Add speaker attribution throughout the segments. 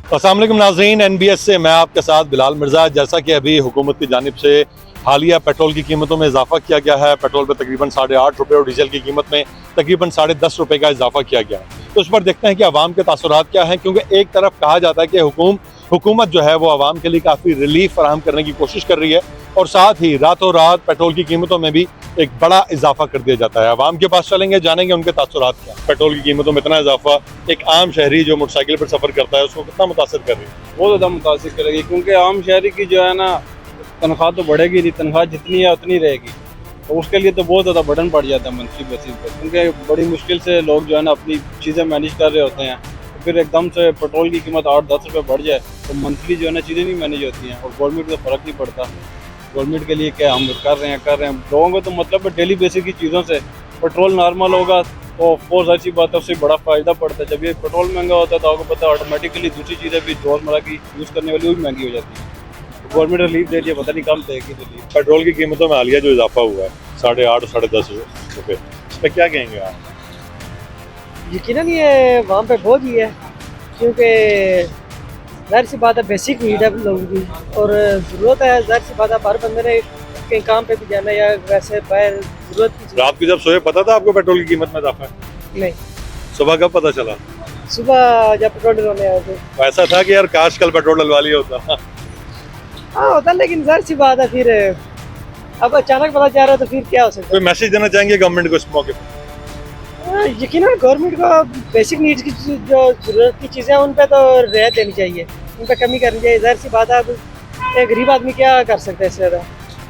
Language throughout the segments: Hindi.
Speaker 1: अस्सलाम वालेकुम नाज़रीन, NBS से मैं आपके साथ बिलाल मिर्ज़ा। जैसा कि अभी हुकूमत की जानिब से हालिया पेट्रोल की कीमतों में इजाफा किया गया है। पेट्रोल पर तकरीबन 8.5 रुपये और डीजल की कीमत में तकरीबन 10.5 रुपये का इजाफा किया गया है। तो उस पर देखते हैं कि आवाम के तासुरात क्या हैं, क्योंकि एक तरफ कहा जाता है कि हुकूमत जो है वो आवाम के लिए काफ़ी रिलीफ फराहम करने की कोशिश कर रही है, और साथ ही रातों रात पेट्रोल की कीमतों में भी एक बड़ा इजाफा कर दिया जाता है। आवाम के पास चलेंगे, जानेंगे उनके तासुरात क्या। पेट्रोल की कीमतों में इतना इजाफा एक आम शहरी जो मोटरसाइकिल पर सफ़र करता है उसको कितना मुतासर कर रही है?
Speaker 2: बहुत ज़्यादा मुतासिर करेगी, क्योंकि आम शहरी की जो है ना तनख्वाह तो बढ़ेगी नहीं, तनख्वाह जितनी है उतनी रहेगी। तो उसके लिए तो बहुत ज़्यादा बर्डन पड़ जाता है मंथली बेसिस पर, क्योंकि बड़ी मुश्किल से लोग जो है ना अपनी चीज़ें मैनेज कर रहे होते हैं। तो फिर एकदम से पेट्रोल की कीमत 8-10 रुपये बढ़ जाए तो मंथली जो है ना चीज़ें नहीं मैनेज होती हैं, और गवर्नमेंट को फ़र्क नहीं पड़ता। गवर्नमेंट के लिए क्या हम कर रहे हैं लोगों को तो मतलब है डेली बेसिस की चीज़ों से। पेट्रोल नॉर्मल होगा तो ऑफकोर्स ऐसी बात है, उससे बड़ा फ़ायदा पड़ता है। जब ये पेट्रोल महंगा होता है तो आपको पता है ऑटोमेटिकली दूसरी चीज़ें भी रोज़मर्रा की यूज़ करने वाली वो भी महंगी हो जाती है। तो गवर्नमेंट रिलीफ दे रही है, पता नहीं कम देगी रिलीफ।
Speaker 1: पेट्रोल की कीमतों में हालिया जो इजाफा हुआ है 8.5 और 10.5 रुपये, इस पर क्या कहेंगे आप?
Speaker 3: यकीनन ये वहाँ पे बोझ ही है, क्योंकि ज़ाहिर सी बात है बेसिक नीड है लोगों की, और ज़रूरत है। ज़ाहिर सी बात है हर बंदे ने कहीं काम पे भी जाना या वैसे बाहर ज़रूरत की चीज़।
Speaker 1: रात को जब सोए पता था आपको पेट्रोल की कीमत में इजाफा है?
Speaker 3: नहीं,
Speaker 1: सुबह कब पता चला?
Speaker 3: सुबह जब पेट्रोल डलवाने आए थे।
Speaker 1: तो ऐसा था कि यार काश कल पेट्रोल डलवा लिया होता।
Speaker 3: हाँ होता, लेकिन ज़ाहिर सी बात है फिर अब अचानक पता चल रहा है तो फिर क्या हो सकता
Speaker 1: कोई मैसेज देना चाहेंगे गवर्नमेंट को इस मौके पर?
Speaker 3: है। यकीनन गवर्नमेंट को बेसिक नीड्स की जो ज़रूरत की चीज़ें हैं उन पर तो रियायत देनी चाहिए, उन पर कमी करनी चाहिए। ज़ाहिर सी बात है अब एक गरीब आदमी क्या कर सकता है इससे ज़्यादा,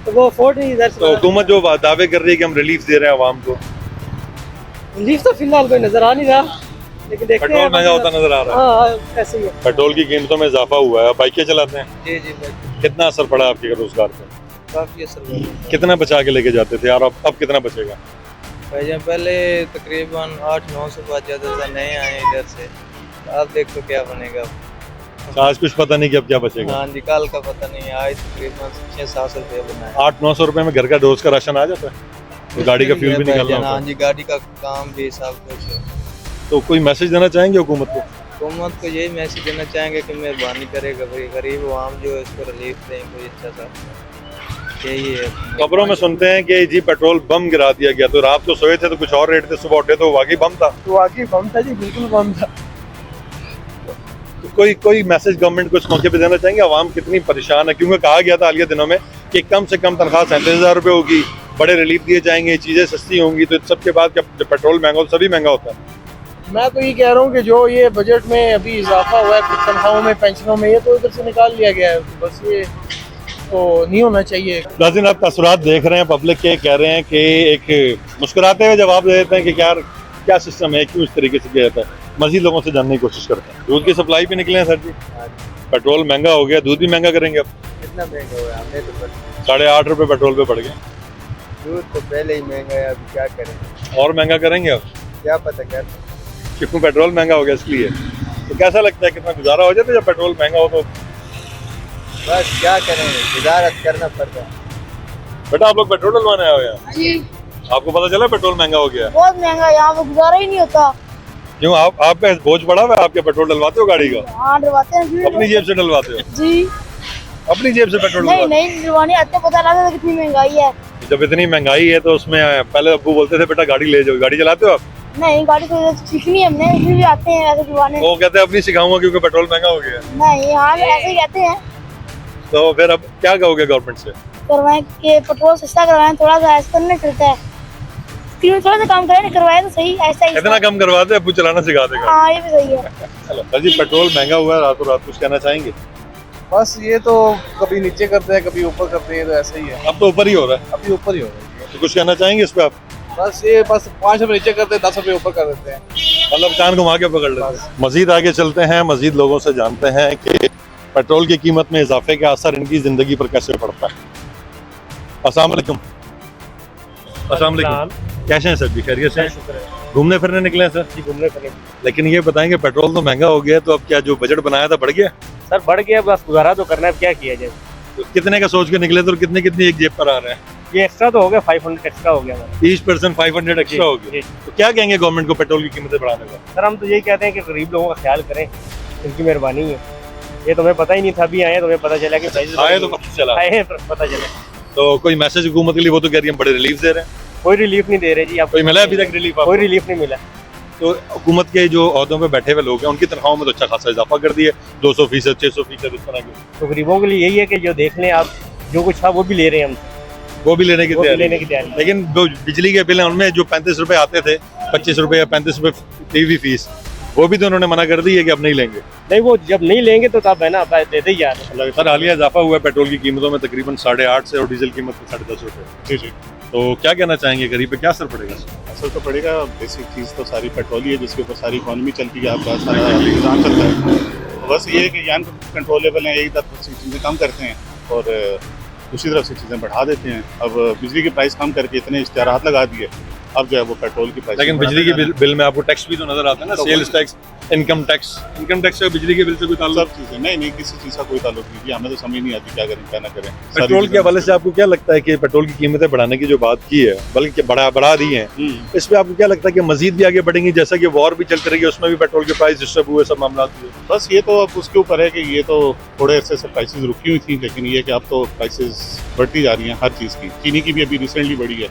Speaker 3: तो वो अफोर्ड नहीं। ज़ाहिर सी
Speaker 1: तो हुकूमत जो दावे कर रही है कि हम रिलीफ दे रहे हैं आवाम को,
Speaker 3: रिलीफ तो फिलहाल कोई नजर आ नहीं रहा, लेकिन देखते
Speaker 1: पेट्रोल
Speaker 3: हैं।
Speaker 1: महंगा होता नजर आ रहा है।
Speaker 3: हाँ ऐसे ही है।
Speaker 1: पेट्रोल की कीमतों में इजाफा हुआ है, बाइकें चलाते हैं,
Speaker 2: जी जी भाई,
Speaker 1: कितना असर पड़ा आपके रोजगार पर?
Speaker 2: काफ़ी असर हुआ है।
Speaker 1: कितना बचा के लेके जाते थे यार, अब कितना बचेगा?
Speaker 4: भाईजान पहले तकरीबन 8-9 बच जाता था, नए आए इधर से। आप देखो क्या बनेगा।
Speaker 1: आज कुछ पता नहीं कि अब क्या बचेगा।
Speaker 4: हाँ जी, कल का पता नहीं, आज तकरीबन 600-700 रुपये बनाए।
Speaker 1: 800-900 रुपए में घर का डोज का राशन आ जाता है, तो गाड़ी का फ्यूल भी निकालना
Speaker 4: हाँ
Speaker 1: होता है।
Speaker 4: जी, गाड़ी का काम भी सब कुछ है।
Speaker 1: तो कोई मैसेज देना चाहेंगे हुकूमत को?
Speaker 4: हुकूमत को यही मैसेज देना चाहेंगे कि मेहरबानी करेगा भाई, गरीब आवाम जो है इसको रिलीफ दें कोई अच्छा सा, यही है।
Speaker 1: खबरों में सुनते हैं कि जी पेट्रोल बम गिरा दिया गया, तो रात को सोए थे तो कुछ और रेट थे, सुबह उठे तो वाकई बम था।
Speaker 3: तो वाकई बम था जी, बिल्कुल बम था।
Speaker 1: तो कोई मैसेज गवर्नमेंट को इस मौके पे देना चाहेंगे? आवाम कितनी परेशान है, क्योंकि कहा गया था हालिया दिनों में कि कम से कम तनख्वाह 37,000 रुपये होगी, बड़े रिलीफ दिए जाएंगे, चीज़ें सस्ती होंगी। तो सबके बाद जब पेट्रोल महंगा हो सभी महंगा होता है।
Speaker 3: मैं तो ये कह रहा हूँ कि जो ये बजट में अभी इजाफा हुआ है कुछ तनख्वाहों में, पेंशनों में, ये तो इधर से निकाल लिया गया है। बस ये तो नहीं होना चाहिए।
Speaker 1: नाज़रीन, आप तासुरात देख रहे हैं पब्लिक के, कह रहे हैं कि एक मुस्कुराते हुए जवाब दे देते हैं कि यार क्या सिस्टम है, क्यों इस तरीके से किया जाता है। मजीद लोगों से जानने की कोशिश करते हैं। दूध की सप्लाई भी निकले हैं सर जी, पेट्रोल महंगा हो गया, दूध भी महंगा करेंगे अब।
Speaker 4: कितना महंगा हुआ है, हमें तो
Speaker 1: 8.5 रुपये पेट्रोल पे बढ़ गए,
Speaker 4: दूध तो पहले ही महंगा है, अभी क्या करें,
Speaker 1: और महंगा करेंगे अब,
Speaker 4: क्या पता क्या।
Speaker 1: क्योंकि पेट्रोल महंगा हो गया इसलिए। तो कैसा लगता है, कितना गुजारा हो जाता है जब पेट्रोल महंगा हो? तो
Speaker 4: बस क्या करें, गुजारत करना पड़ता है।
Speaker 1: बेटा आप लोग पेट्रोल डलवाने आए हो यहाँ,
Speaker 5: जी
Speaker 1: आपको पता चला पेट्रोल महंगा हो गया?
Speaker 5: बहुत महंगा, यहाँ पे गुजारा ही नहीं होता।
Speaker 1: क्यों, आप पे बोझ पड़ा हुआ है? आपके पेट्रोल डलवाते हो गाड़ी का?
Speaker 5: हाँ डरवाते हैं
Speaker 1: अपनी जेब से डलवाते हो?
Speaker 5: जी।
Speaker 1: अपनी जेब से पेट्रोल
Speaker 5: नहीं
Speaker 1: डलवाते
Speaker 5: नहीं डरवाने आते, पता लगा था कितनी महंगाई है।
Speaker 1: हो? जब इतनी महंगाई है तो उसमें पहले अब्बू बोलते थे बेटा गाड़ी ले जाओ। गाड़ी चलाते हो आप?
Speaker 5: नहीं गाड़ी तो सीखनी है हमने, फिर भी आते हैं ऐसे डरवाने।
Speaker 1: वो कहते हैं अपनी सिखाऊंगा क्योंकि पेट्रोल महंगा हो गया।
Speaker 5: नहीं हाँ ऐसे ही कहते हैं।
Speaker 1: तो फिर अब क्या कहोगे गवर्नमेंट से?
Speaker 5: करवाएं कि पेट्रोल सस्ता करवाएं, थोड़ा सा ऐसा नहीं चलता है, क्यों थोड़ा सा काम करें, करवाए तो सही ऐसा ही।
Speaker 1: इतना कम करवाते अब्बू चलाना सिखा देगा।
Speaker 5: हाँ ये भी सही है।
Speaker 1: चलो सर जी, पेट्रोल महंगा हुआ है, रातों रात कुछ कहना चाहेंगे?
Speaker 2: बस ये तो कभी नीचे करते हैं कभी ऊपर करते हैं, तो ऐसा ही है।
Speaker 1: अब तो ऊपर ही हो रहा है,
Speaker 2: अभी ऊपर ही हो रहा है।
Speaker 1: तो कुछ कहना चाहेंगे इस पे आप?
Speaker 2: बस 5 रुपये नीचे करते हैं, 10 रुपये ऊपर कर देते हैं।
Speaker 1: मतलब कान घुमा के पकड़ लेते हैं। मजीद आगे चलते हैं, मजीद लोगों से जानते हैं कि पेट्रोल की कीमत में इजाफे का असर इनकी जिंदगी पर कैसे पड़ता है। अस्सलाम वालेकुम। अस्सलाम वालेकुम, कैसे हैं सर जी, खैरियत से? घूमने फिरने निकले हैं सर?
Speaker 6: जी घूमने फिरने।
Speaker 1: लेकिन ये बताएंगे पेट्रोल तो महंगा हो गया, तो अब क्या जो बजट बनाया था बढ़ गया?
Speaker 6: सर बढ़ गया, बस गुजारा तो करना है, अब क्या किया जाए।
Speaker 1: तो कितने का सोच के निकले थे और कितने कितनी एक जेब पर आ रहे हैं?
Speaker 6: ये एक्स्ट्रा तो हो गया, 500 एक्स्ट्रा हो गया हमारा।
Speaker 1: ईच पर्सन 500 एक्स्ट्रा हो गया।
Speaker 6: जी।
Speaker 1: तो क्या कहेंगे गवर्नमेंट को पेट्रोल की कीमतें बढ़ाने का?
Speaker 6: सर हम तो यही कहते हैं कि गरीब लोगों का ख्याल करें, इनकी मेहरबानी है। ये तो हमें पता ही नहीं था, अभी आए तो हमें पता चला कि प्राइस
Speaker 1: आए तो पता चला।
Speaker 6: आए तो पता चला।
Speaker 1: तो कोई मैसेज हुकूमत के लिए, वो तो कह रही है हम बड़े रिलीफ दे रहे हैं,
Speaker 6: कोई रिलीफ नहीं दे रहे जी। आप
Speaker 1: कोई मिला है अभी तक रिलीफ?
Speaker 6: कोई रिलीफ नहीं मिला।
Speaker 1: तो हुकूमत के जो ओहदों पे बैठे हुए लोग हैं उनकी तनख्वाहों में तो अच्छा खासा इजाफा कर दिया, 200%, 600% इस तरह के।
Speaker 6: तो गरीबों के लिए यही है कि जो देख लें आप, जो कुछ था वो भी ले रहे हैं हम,
Speaker 1: वो भी लेने की
Speaker 6: वो भी
Speaker 1: तैयारी
Speaker 6: लेने
Speaker 1: है।
Speaker 6: की तैयारी है।
Speaker 1: लेकिन जो बिजली के बिल हैं उनमें जो 35 रुपए आते थे, 25 रुपए या 35 रुपए टीवी फीस, वो भी तो उन्होंने मना कर दी है कि अब नहीं लेंगे।
Speaker 6: नहीं, वो जब नहीं लेंगे तो तब है ना, देते ही जा रहे हैं।
Speaker 1: सर हालिया इजाफा हुआ है पेट्रोल की कीमतों में तकरीबन 8.5 से, और डीजल कीमत 10.5 रुपए।
Speaker 7: जी जी,
Speaker 1: तो क्या कहना चाहेंगे, गरीब पे क्या असर पड़ेगा?
Speaker 7: असर तो पड़ेगा। बेसिक चीज़ तो सारी पेट्रोल ही है जिसके ऊपर सारी इकोनॉमी चलती है, आपका सारा निज़ाम चलता है। तो बस ये है कि यान कंट्रोलेबल हैं, एक तरफ से चीज़ें कम करते हैं और दूसरी तरफ से चीज़ें बढ़ा देते हैं। अब बिजली की प्राइस कम करके इतने इश्तिहारात लगा दिए, अब जो है वो पेट्रोल की प्राइस।
Speaker 1: लेकिन बिजली के बिल में आपको टैक्स भी तो नजर आता है ना, सेल्स टैक्स, इनकम टैक्स से बिजली के बिल से कोई ताल्लुक?
Speaker 7: सब चीज़ें नहीं, किसी चीज़ का कोई ताल्लुक नहीं जी। हमें तो समझ नहीं आती क्या करें क्या ना करें।
Speaker 1: पेट्रोल के हवाले से आपको क्या लगता है कि पेट्रोल की कीमतें बढ़ाने की जो बात की है, बल्कि बढ़ा दी है, इस पे आपको क्या लगता है कि मजीद भी आगे बढ़ेंगी, जैसा कि वॉर भी चलती रहेगी उसमें भी पेट्रोल के प्राइस डिस्टर्ब हुए, सब मामला हुए?
Speaker 7: बस ये तो अब उसके ऊपर है कि ये तो थोड़े अरसे से प्राइसेस रुकी हुई थी, लेकिन ये कि अब तो प्राइसेस बढ़ती जा रही हैं हर चीज़ की। चीनी की भी अभी रिसेंटली बढ़ी है।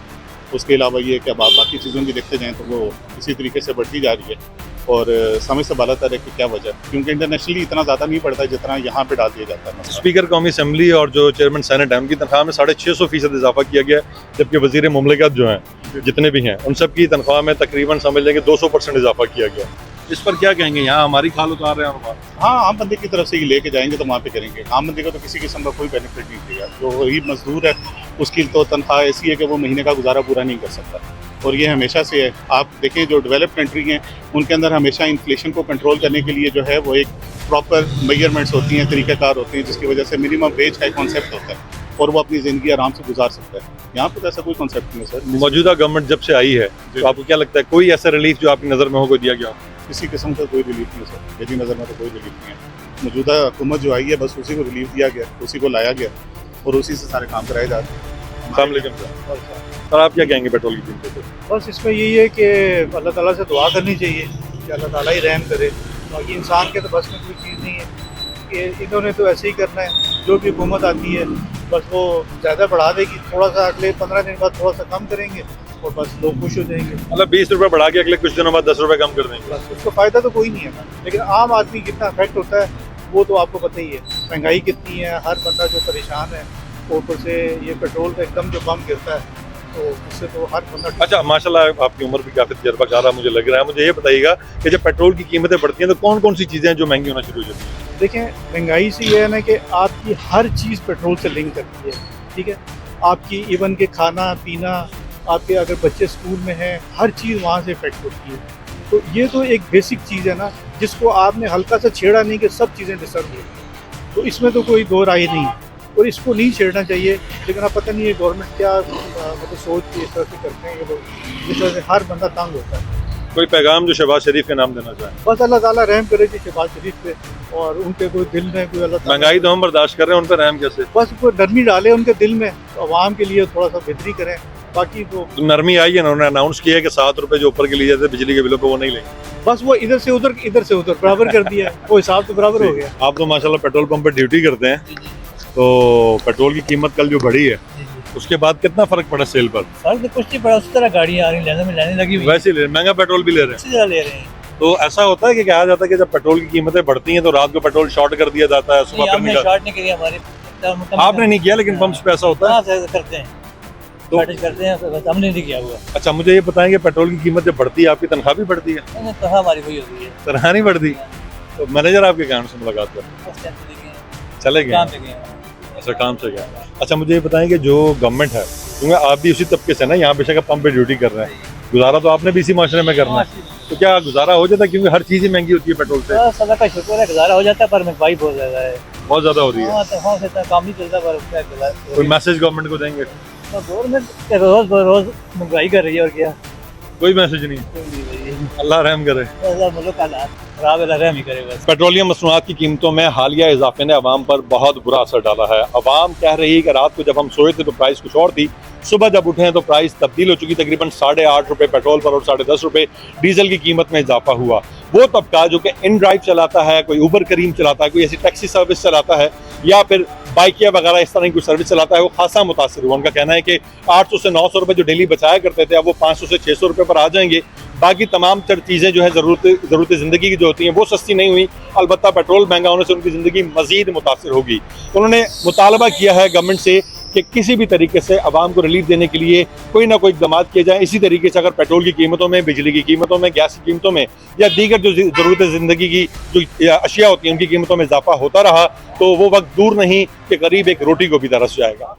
Speaker 7: उसके अलावा ये कि अब आप बाकी चीज़ों की देखते जाएँ तो वो इसी तरीके से बढ़ती जा रही है और समझ से बालातर है कि क्या वजह, क्योंकि इंटरनेशनली इतना ज़्यादा नहीं बढ़ता जितना यहाँ पे डाल दिया जाता है।
Speaker 1: स्पीकर कौमी असम्बली और जो चेयरमैन सेनेट है उनकी तनख्वाह में 650% इजाफा किया गया है, जबकि वजीर मुमलिकत जो हैं जितने भी हैं उन सब की तनख्वाह में तकरीबन समझ लेंगे 200% इजाफा किया गया। इस पर क्या कहेंगे? यहाँ हमारी खाल उतार रहे हैं।
Speaker 7: हाँ, आम बंदे की तरफ से ही लेके जाएंगे तो वहाँ पे करेंगे। आम बंदे को तो किसी किस्म का कोई बेनिफिट नहीं देगा। जो गरीब मजदूर है उसकी तो तनख्वाह ऐसी है कि वो महीने का गुजारा पूरा नहीं कर सकता, और ये हमेशा से है। आप देखें जो डेवलप कंट्री हैं उनके अंदर हमेशा इन्फ्लेशन को कंट्रोल करने के लिए जो है वो एक प्रॉपर मेजरमेंट्स होती हैं, तरीक़ाकार होते हैं, जिसकी वजह से मिनिमम वेज का एक कॉन्सेप्ट होता है और वो अपनी ज़िंदगी आराम से गुजार सकता है। यहाँ पर तो ऐसा कोई कॉन्सेप्ट नहीं है सर।
Speaker 1: मौजूदा गवर्नमेंट जब से आई है तो आपको क्या लगता है कोई ऐसा रिलीफ जो आपकी नज़र में हो, कोई दिया गया?
Speaker 7: किसी किस्म का कोई रिलीफ नहीं सर, मेरी नज़र में तो कोई रिलीफ नहीं है। मौजूदा हुकूमत जो आई है बस उसी को रिलीफ दिया गया, उसी को लाया गया और उसी से सारे काम कराए जाते हैं।
Speaker 1: अस्सलाम वालेकुम सर, आप क्या कहेंगे पेट्रोल की कीमतों पर?
Speaker 8: बस इसमें यही है कि अल्लाह ताला से दुआ करनी चाहिए कि अल्लाह ताला ही रहम करे। बाकी इंसान के तो बस में कोई चीज़ नहीं है कि इन्होंने तो ऐसे ही करना है। जो भी हुकूमत आती है बस वो ज़्यादा बढ़ा देगी, थोड़ा सा अगले 15 दिन बाद थोड़ा सा कम करेंगे और बस लोग खुश हो जाएंगे।
Speaker 1: मतलब 20 रुपये बढ़ा के अगले कुछ दिनों बाद 10 रुपये कम कर देंगे।
Speaker 8: बस उसका फ़ायदा तो कोई नहीं है ना, लेकिन आम आदमी कितना अफेक्ट होता है वो तो आपको पता ही है। महंगाई कितनी है, हर बंदा जो परेशान है, ऊपर से ये पेट्रोल का एकदम जो बम गिरता है तो उससे तो हर बंदा।
Speaker 1: अच्छा, माशाल्लाह आपकी उम्र भी काफ़ी तजर्बाकार मुझे लग रहा है। मुझे ये बताइएगा कि जब पेट्रोल की कीमतें बढ़ती हैं तो कौन कौन सी चीज़ें हैं जो महंगी होना शुरू हो जाती हैं?
Speaker 8: देखें, महंगाई से ये है ना कि आपकी हर चीज़ पेट्रोल से लिंक करती है, ठीक है। आपकी इवन के खाना पीना, आपके अगर बच्चे स्कूल में हैं, हर चीज़ वहाँ से इफेक्ट होती है। तो ये तो एक बेसिक चीज़ है ना जिसको आपने हल्का सा छेड़ा नहीं कि सब चीज़ें डिस्टर्ब हुई, तो इसमें तो कोई दो राय नहीं और इसको नहीं छेड़ना चाहिए। लेकिन अब पता नहीं है गवर्नमेंट क्या मतलब सोच के इस तरह से करते हैं ये लोग, जिस तरह से हर बंदा तंग होता है।
Speaker 1: कोई पैगाम जो शहबाज शरीफ के नाम देना चाहें?
Speaker 8: बस अल्लाह ताला रहम करे जी शहबाज शरीफ पे, और उनके कोई दिल में कोई अल्लाह ताला।
Speaker 1: महंगाई तो हम बर्दाश्त कर रहे हैं, उन पर रहम कैसे?
Speaker 8: बस कोई नरमी डाले उनके दिल में, तो आवाम के लिए थोड़ा सा बेहतरी करें। बाकी तो
Speaker 1: नरमी आई है, उन्होंने अनाउंस किया है कि 7 रुपये जो ऊपर के लिए जाते बिजली के बिलों पे वो नहीं लेंगे।
Speaker 8: बस वो इधर से उधर बराबर कर दिया, वो हिसाब तो बराबर हो गया।
Speaker 1: आप तो माशाल्लाह पेट्रोल पंप पे ड्यूटी करते हैं, तो पेट्रोल की कीमत कल जो बढ़ी है उसके बाद कितना फर्क पड़ा सेल पर?
Speaker 9: फर्क तो कुछ नहीं पड़ा, उस तरह गाड़ियाँ आ रही लेने लगी हुई,
Speaker 1: वैसे ही महंगा पेट्रोल भी ले रहे हैं।
Speaker 9: उसी तरह ले रहे हैं।
Speaker 1: तो ऐसा होता है कि कहा जाता है कि जब पेट्रोल की कीमतें बढ़ती हैं तो रात को पेट्रोल शॉर्ट कर दिया जाता है, सुबह
Speaker 9: हमने शॉर्ट नहीं करी, हमारे
Speaker 1: आपने नहीं किया, लेकिन पंप्स पे ऐसा होता है
Speaker 9: करते हैं तो करते हैं, बस हमने नहीं किया हुआ।
Speaker 1: अच्छा, मुझे ये बताएंगे पेट्रोल की कीमत जब बढ़ती है आपकी तनख्वाह भी बढ़ती है?
Speaker 9: तो हमारी वही होती है,
Speaker 1: तनख्वाह नहीं बढ़ती? तो मैनेजर आपके काम से मुलाकात कर चले गए? अच्छा, काम से गया। अच्छा, मुझे ये बताएंगे जो गवर्नमेंट है, क्योंकि आप भी उसी तबके से ना, यहाँ बेशक पंप पे ड्यूटी कर रहे हैं, गुजारा तो आपने भी इसी माशरे में करना है, तो क्या गुजारा हो जाता है? क्योंकि हर चीज़ ही महंगी होती है पेट्रोल से।
Speaker 9: सदा का शुक्र है, गुजारा हो जाता है, पर महंगाई बहुत ज़्यादा है,
Speaker 1: बहुत ज़्यादा हो रही है।
Speaker 9: तो काम नहीं चलता, पर क्या
Speaker 1: कोई मैसेज गवर्नमेंट को देंगे?
Speaker 9: गवर्नमेंट रोज महंगाई कर रही है, और क्या
Speaker 1: कोई मैसेज नहीं? अल्लाह रहम करे। पेट्रोलियम मसनूआत की कीमतों में हालिया इजाफे ने अवाम पर बहुत बुरा असर डाला है। अवाम कह रही है कि रात को जब हम सोए थे तो प्राइस कुछ और थी, सुबह जब उठे हैं तो प्राइस तब्दील हो चुकी। तकरीबन 8.5 रुपये पेट्रोल पर और 10.5 रुपये डीजल की कीमत में इजाफा हुआ। वो तबका जो कि इन ड्राइव चलाता है, कोई उबर करीम चलाता है, कोई ऐसी टैक्सी सर्विस चलाता है या फिर बाइकिया वगैरह इस तरह की कोई सर्विस चलाता है, वो खासा मुतासर हुआ। उनका कहना है कि 800 से 900 रुपये जो डेली बचाया करते थे अब वो 500 से 600 रुपये पर आ जाएंगे। बाकी तमाम चीज़ें जो है ज़रूरत ज़िंदगी की जो होती हैं वो सस्ती नहीं हुई, अलबत्ता पेट्रोल महंगा होने से उनकी ज़िंदगी मज़ीद मुतासर होगी। उन्होंने मुतालबा किया है गवर्नमेंट से कि किसी भी तरीके से आवाम को रिलीफ देने के लिए कोई ना कोई इक़दाम किए जाए। इसी तरीके से अगर पेट्रोल की कीमतों में, बिजली की कीमतों में, गैस की कीमतों में या दीगर जो ज़रूरत ज़िंदगी की जो अशिया होती हैं उनकी कीमतों में इजाफा होता रहा तो वो वक्त दूर नहीं कि करीब एक रोटी को भी तरस जाएगा।